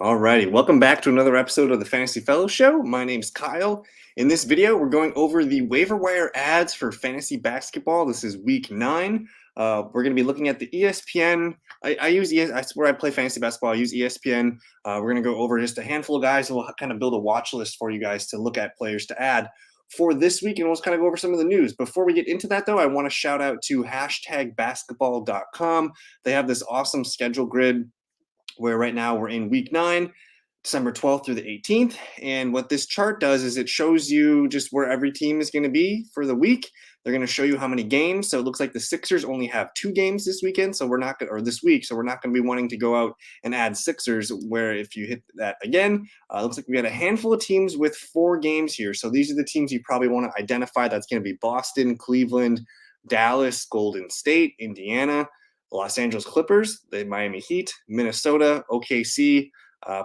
Alrighty, welcome back to another episode of the Fantasy Fellow Show. My name's Kyle. In this video, we're going over the waiver wire ads for fantasy basketball. This is week 9. We're going to be looking at the ESPN. I use that's where I play fantasy basketball. I use ESPN. We're going to go over just a handful of guys, and we'll kind of build a watch list for you guys to look at players to add for this week, and we'll just kind of go over some of the news. Before we get into that, though, I want to shout out to #basketball.com. They have this awesome schedule grid where right now we're in week 9, December 12th through the 18th. And what this chart does is it shows you just where every team is going to be for the week. They're going to show you how many games. So it looks like the Sixers only have 2 games this weekend. So we're not going, or this week. So we're not going to be wanting to go out and add Sixers, where if you hit that again, it looks like we got a handful of teams with 4 games here. So these are the teams you probably want to identify. That's going to be Boston, Cleveland, Dallas, Golden State, Indiana, Los Angeles Clippers, the Miami Heat, Minnesota, OKC,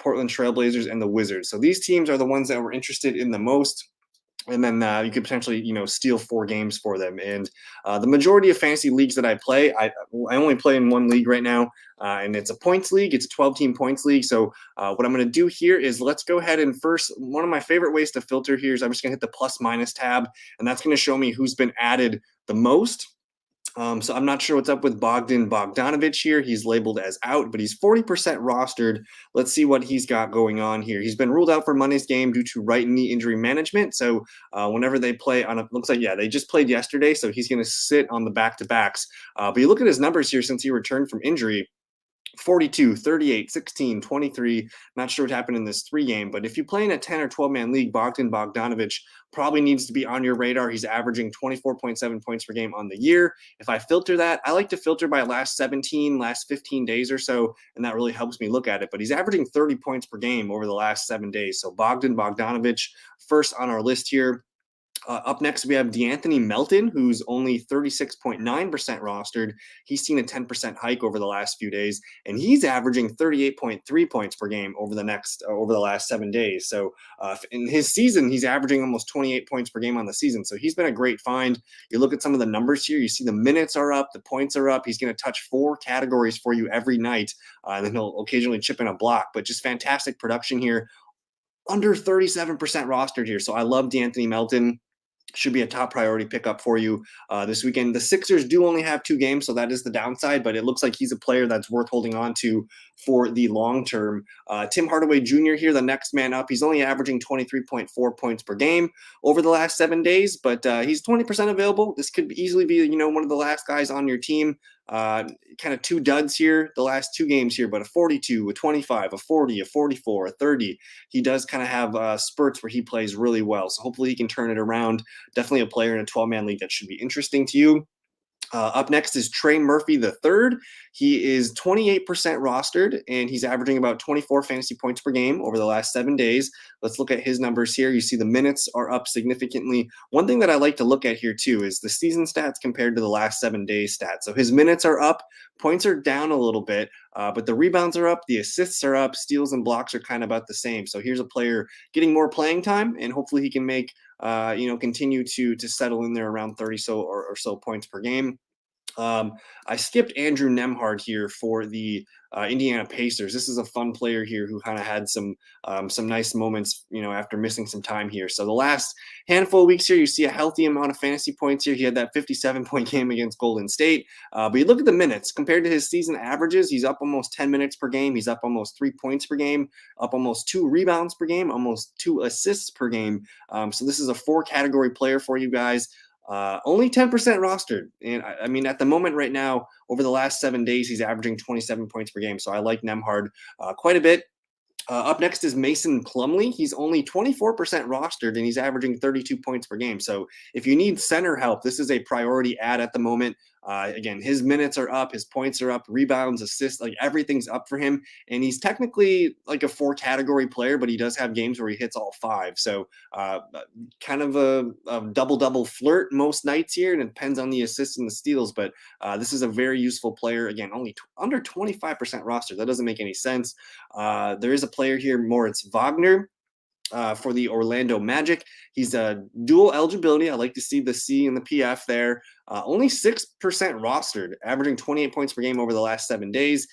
Portland Trailblazers, and the Wizards. So these teams are the ones that we're interested in the most. And then you could potentially, steal 4 games for them. And the majority of fantasy leagues that I play, I only play in one league right now, and it's a points league. It's a 12-team points league. So what I'm going to do here is let's go ahead and first, one of my favorite ways to filter here is I'm just going to hit the plus minus tab, and that's going to show me who's been added the most. So I'm not sure what's up with Bogdan Bogdanovic here. He's labeled as out, but he's 40% rostered. Let's see what he's got going on here. He's been ruled out for Monday's game due to right knee injury management. So whenever they play looks like, they just played yesterday. So he's going to sit on the back-to-backs. But you look at his numbers here since he returned from injury. 42, 38, 16, 23. Not sure what happened in this 3-game, but if you play in a 10 or 12-man league, Bogdan Bogdanovic probably needs to be on your radar. He's averaging 24.7 points per game on the year. If I filter that, I like to filter by last 15 days or so, and that really helps me look at it. But he's averaging 30 points per game over the last 7 days. So Bogdan Bogdanovic, first on our list here. Up next, we have DeAnthony Melton, who's only 36.9% rostered. He's seen a 10% hike over the last few days, and he's averaging 38.3 points per game over the last 7 days. So in his season, he's averaging almost 28 points per game on the season. So he's been a great find. You look at some of the numbers here. You see the minutes are up, the points are up. He's going to touch 4 categories for you every night, and then he'll occasionally chip in a block. But just fantastic production here. Under 37% rostered here. So I love DeAnthony Melton. Should be a top priority pickup for you this weekend. The Sixers do only have 2 games, so that is the downside, but it looks like he's a player that's worth holding on to for the long term. Tim Hardaway Jr. here, the next man up. He's only averaging 23.4 points per game over the last 7 days, but he's 20% available. This could easily be, one of the last guys on your team. Kind of 2 duds here, the last 2 games here, but a 42, a 25, a 40, a 44, a 30. He does kind of have spurts where he plays really well. So hopefully he can turn it around. Definitely a player in a 12-man league that should be interesting to you. Up next is Trey Murphy III. He is 28% rostered, and he's averaging about 24 fantasy points per game over the last 7 days. Let's look at his numbers here. You see the minutes are up significantly. One thing that I like to look at here, too, is the season stats compared to the last 7 days stats. So his minutes are up, points are down a little bit, but the rebounds are up, the assists are up, steals and blocks are kind of about the same. So here's a player getting more playing time, and hopefully he can make continue to settle in there around 30 or so points per game. I skipped Andrew Nembhard here for the Indiana Pacers. This is a fun player here who kind of had some nice moments, after missing some time here. So the last handful of weeks here, you see a healthy amount of fantasy points here. He had that 57-point game against Golden State. But you look at the minutes compared to his season averages. He's up almost 10 minutes per game. He's up almost 3 points per game, up almost 2 rebounds per game, almost 2 assists per game. So this is a 4-category player for you guys. Only 10% rostered. And I mean, at the moment right now, over the last 7 days, he's averaging 27 points per game. So I like Nembhard quite a bit. Up next is Mason Plumlee. He's only 24% rostered, and he's averaging 32 points per game. So if you need center help, this is a priority ad at the moment. Again, his minutes are up, his points are up, rebounds, assists, like everything's up for him. And he's technically like a 4-category player, but he does have games where he hits all 5. So kind of a double-double flirt most nights here, and it depends on the assists and the steals. But this is a very useful player. Again, only under 25% roster. That doesn't make any sense. There is a player here, Moritz Wagner. for the Orlando Magic. He's a dual eligibility. I like to see the C and the PF there. Only 6% rostered, averaging 28 points per game over the last 7 days.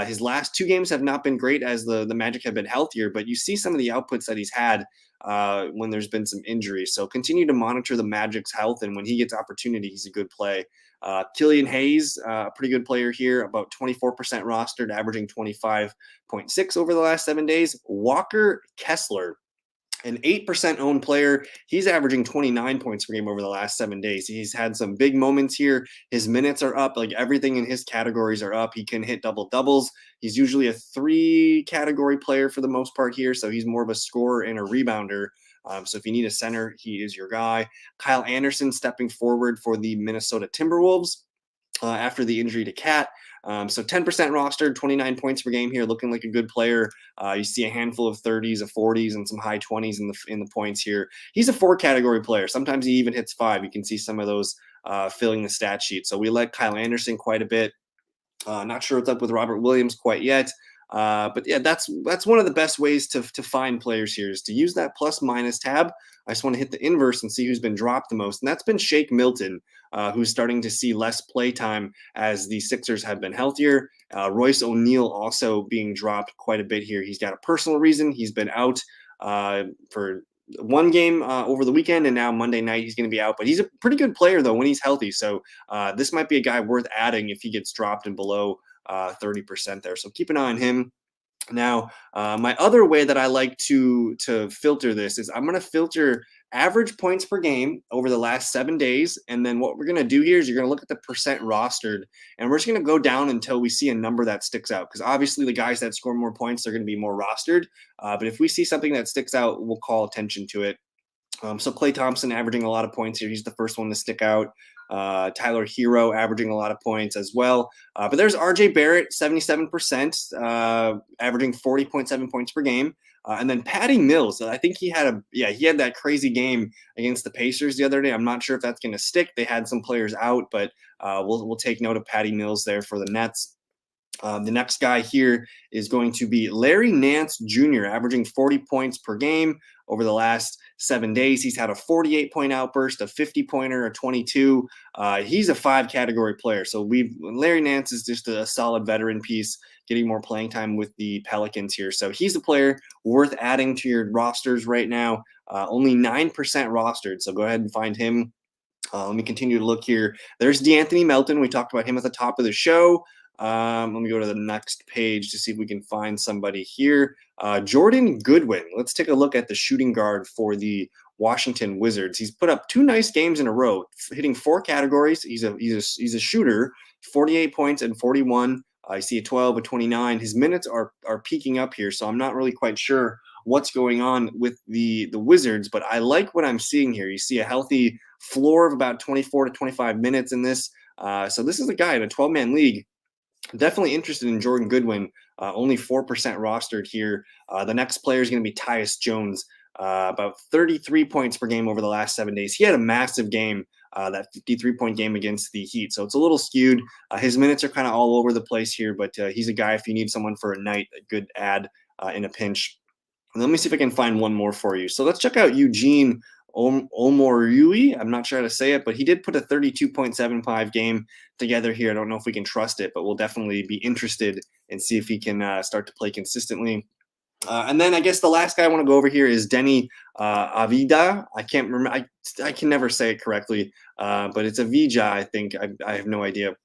His last 2 games have not been great as the Magic have been healthier, but you see some of the outputs that he's had when there's been some injuries. So continue to monitor the Magic's health, and when he gets opportunity, he's a good play. Killian Hayes, a pretty good player here, about 24% rostered, averaging 25.6 over the last 7 days. Walker Kessler, an 8% owned player. He's averaging 29 points per game over the last 7 days. He's had some big moments here. His minutes are up. Like everything in his categories are up. He can hit double doubles. He's usually a 3 category player for the most part here. So he's more of a scorer and a rebounder. So if you need a center, he is your guy. Kyle Anderson stepping forward for the Minnesota Timberwolves after the injury to Cat. So 10% rostered, 29 points per game here, looking like a good player. You see a handful of 30s, of 40s, and some high 20s in the points here. He's a 4 category player. Sometimes he even hits 5. You can see some of those filling the stat sheet. So we like Kyle Anderson quite a bit. Not sure what's up with Robert Williams quite yet. But yeah, that's one of the best ways to find players here is to use that plus minus tab. I just want to hit the inverse and see who's been dropped the most. And that's been Shake Milton, who's starting to see less play time as the Sixers have been healthier. Royce O'Neal also being dropped quite a bit here. He's got a personal reason. He's been out for 1 game over the weekend, and now Monday night he's going to be out. But he's a pretty good player, though, when he's healthy. So this might be a guy worth adding if he gets dropped and below 30% there. So keep an eye on him. Now, my other way that I like to filter this is I'm going to filter average points per game over the last 7 days. And then what we're going to do here is you're going to look at the percent rostered, and we're just going to go down until we see a number that sticks out. Because obviously the guys that score more points are going to be more rostered. But if we see something that sticks out, we'll call attention to it. So Klay Thompson averaging a lot of points here. He's the first one to stick out. Tyler Hero averaging a lot of points as well. But there's RJ Barrett, 77%, averaging 40.7 points per game. And then Patty Mills, I think he had that crazy game against the Pacers the other day. I'm not sure if that's going to stick. They had some players out, but we'll take note of Patty Mills there for the Nets. The next guy here is going to be Larry Nance Jr., averaging 40 points per game over the last 7 days. He's had a 48-point outburst, a 50-pointer, a 22. He's a 5 category player. So Larry Nance is just a solid veteran piece, getting more playing time with the Pelicans here. So he's a player worth adding to your rosters right now. Only 9% rostered. So go ahead and find him. Let me continue to look here. There's DeAnthony Melton. We talked about him at the top of the show. Let me go to the next page to see if we can find somebody here. Jordan Goodwin. Let's take a look at the shooting guard for the Washington Wizards. He's put up 2 nice games in a row, hitting 4 categories. He's a shooter, 48 points and 41. I see a 12, a 29. His minutes are peaking up here, so I'm not really quite sure what's going on with the Wizards, but I like what I'm seeing here. You see a healthy floor of about 24 to 25 minutes in this. So this is a guy in a 12-man league. Definitely interested in Jordan Goodwin, only 4% rostered here. The next player is going to be Tyus Jones, about 33 points per game over the last 7 days. He had a massive game, that 53-point game against the Heat, so it's a little skewed. His minutes are kind of all over the place here, but he's a guy if you need someone for a night, a good add in a pinch. And let me see if I can find one more for you. So let's check out Eugene Omorui. I'm not sure how to say it, but he did put a 32.75 game together here. I don't know if we can trust it, but we'll definitely be interested and see if he can start to play consistently. And then I guess the last guy I want to go over here is Denny Avida. I can't remember. I can never say it correctly, but it's Avija, I think. I have no idea.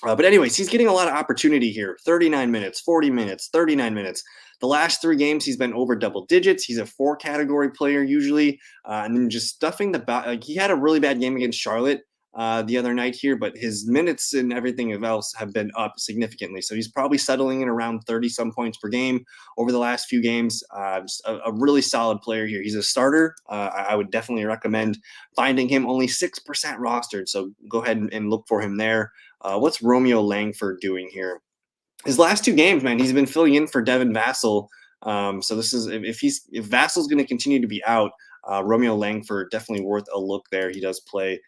But anyways, he's getting a lot of opportunity here. 39 minutes, 40 minutes, 39 minutes. The last 3 games, he's been over double digits. He's a 4 category player usually. And then just stuffing he had a really bad game against Charlotte the other night here, but his minutes and everything else have been up significantly. So he's probably settling in around 30-some points per game over the last few games. Just a really solid player here. He's a starter. I would definitely recommend finding him. Only 6% rostered, so go ahead and look for him there. What's Romeo Langford doing here? His last 2 games, man, he's been filling in for Devin Vassell. So this is if Vassell's going to continue to be out, Romeo Langford definitely worth a look there. He does play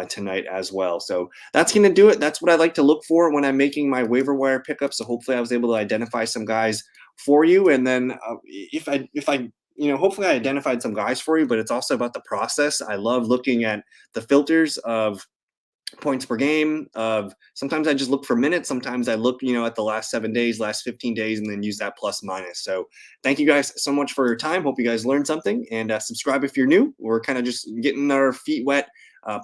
tonight as well. So that's going to do it. That's what I like to look for when I'm making my waiver wire pickup. So hopefully I was able to identify some guys for you. And then if I hopefully I identified some guys for you, but it's also about the process. I love looking at the filters of points per game. Of sometimes I just look for minutes. Sometimes I look, at the last 7 days, last 15 days, and then use that plus minus. So thank you guys so much for your time. Hope you guys learned something, and subscribe if you're new. We're kind of just getting our feet wet,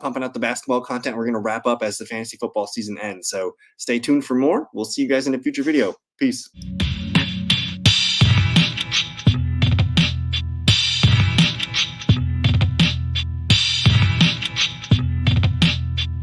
pumping out the basketball content. We're going to wrap up as the fantasy football season ends. So stay tuned for more. We'll see you guys in a future video. Peace.